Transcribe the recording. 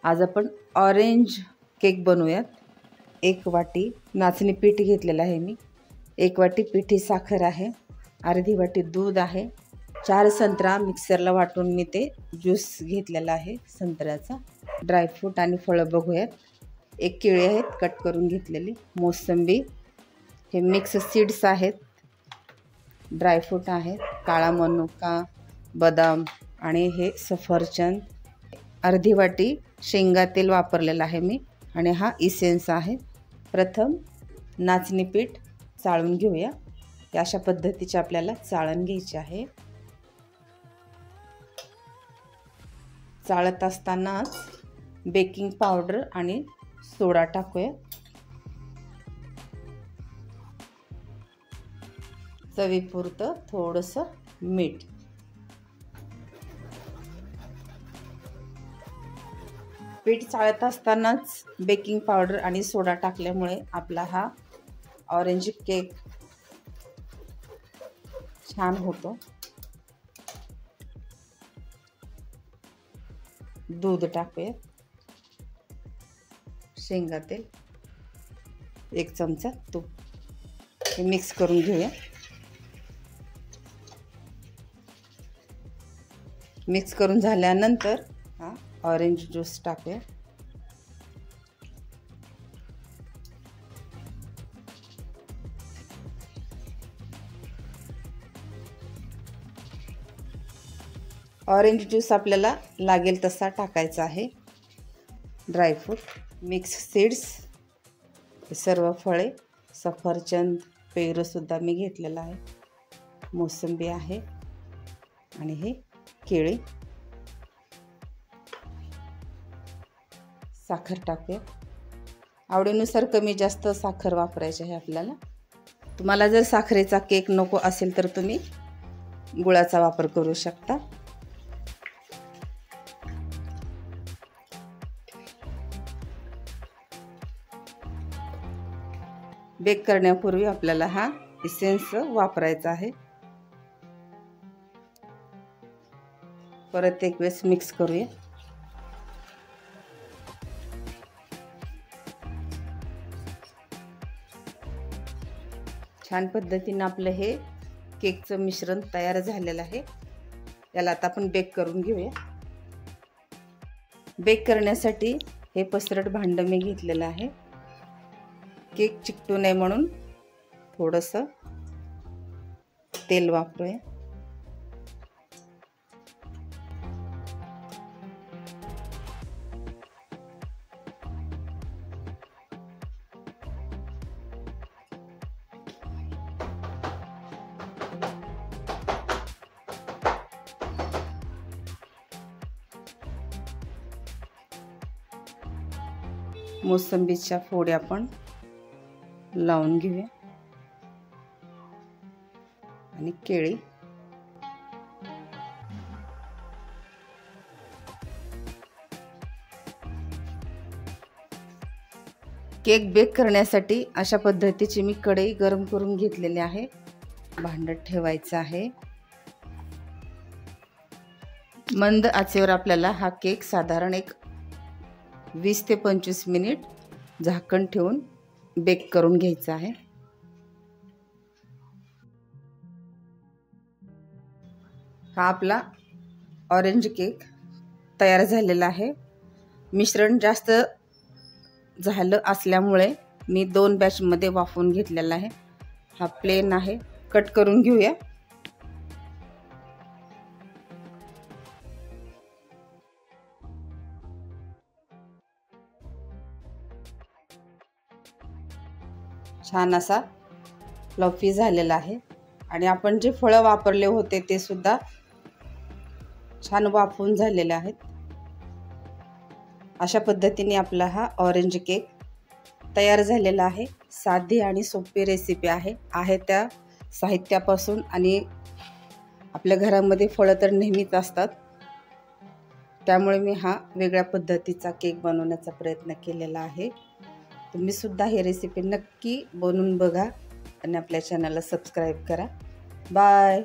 आज आपण orange cake बनवूयात। 1 वाटी नाचणी पीठ घेतलेलं आहे मी, 1 वाटी पिठी साखर आहे, अर्धी वाटी दूध आहे, 4 संत्रा मिक्सरला वाटून मी ते ज्यूस घेतलेला आहे संत्र्याचा। ड्रायफ्रूट आणि फळं बघूयात। 1 केळी आहेत कट करून घेतलेली, मोसंबी, हे मिक्स सीड्स आहेत, ड्रायफ्रूट आहेत, काळा मनुका, बदाम आणि हे सफरचंद, अर्धी वाटी शेंगा तेल वापरलेलं आहे मी आणि हा इसेन्स आहे। प्रथम नाचणी पीठ चाळून घेऊया। अशा पद्धतीचे आपल्याला चाळण घ्यायचे आहे। चाळत असतानाच बेकिंग पावडर आणि सोडा टाकूया। चवीपुरतं थोडंसं मीठ। पीठ चाळत असतानाच बेकिंग पावडर आणि सोडा टाकल्यामुळे आपला हा ऑरेंज केक छान होतो। दूध टाकूया, शेंगा तेल, 1 चमचा तूप, हे मिक्स करून घेऊया। मिक्स करून झाल्यानंतर हा ऑरेंज ज्यूस टाकूया। ऑरेंज ज्यूस आपल्याला लागेल तसा टाकायचा आहे। ड्रायफ्रूट, मिक्स सीड्स, सर्व फळे, सफरचंद, पेरू सुद्धा मी घेतलेला आहे, मोसंबी आहे आणि हे केळी, साखर टाकूया। आवडीनुसार कमी जास्त साखर वापरायची आहे आपल्याला। तुम्हाला जर साखरेचा केक नको असेल तर तुम्ही गुळाचा वापर करू शकता। बेक करण्यापूर्वी आपल्याला हा इसेन्स वापरायचा आहे। परत एक वेळेस मिक्स करूया। छान पद्धतीने आपलं हे केकचं मिश्रण तयार झालेलं आहे। याला आता आपण बेक करून घेऊया। बेक करण्यासाठी हे पसरट भांड मी घेतलेलं आहे। केक चिकटू नये म्हणून थोडंसं तेल वापरूया। मोसंबीच्या फोडी आपण लावून घेऊया आणि केळी, केक बेक करण्यासाठी अशा पद्धतीची मी कढई गरम करून घेतलेली आहे। भांड ठेवायचं आहे। मंद आचेवर आपल्याला हा केक साधारण 20 ते 25 मिनिट झाकण ठेवून बेक करून घ्यायचा आहे। हा आपला ऑरेंज केक तयार झालेला आहे। मिश्रण जास्त झालं असल्यामुळे मी 2 बॅचमध्ये वाफवून घेतलेला आहे। हा प्लेन आहे, कट करून घेऊया। छान असा फ्लफी झालेला आहे आणि आपण जे फळं वापरले होते ते सुद्धा छान वाफवून झालेले आहेत। अशा पद्धतीने आपला हा ऑरेंज केक तयार झालेला आहे। साधी आणि सोपी रेसिपी आहे त्या साहित्यापासून आणि आपल्या घरामध्ये फळं तर नेहमीच असतात, त्यामुळे मी हा वेगळ्या पद्धतीचा केक बनवण्याचा प्रयत्न केलेला आहे। तुम्ही सुद्धा ही रेसिपी नक्की बनवून बघा आणि आपल्या चॅनलला सबस्क्राईब करा। बाय।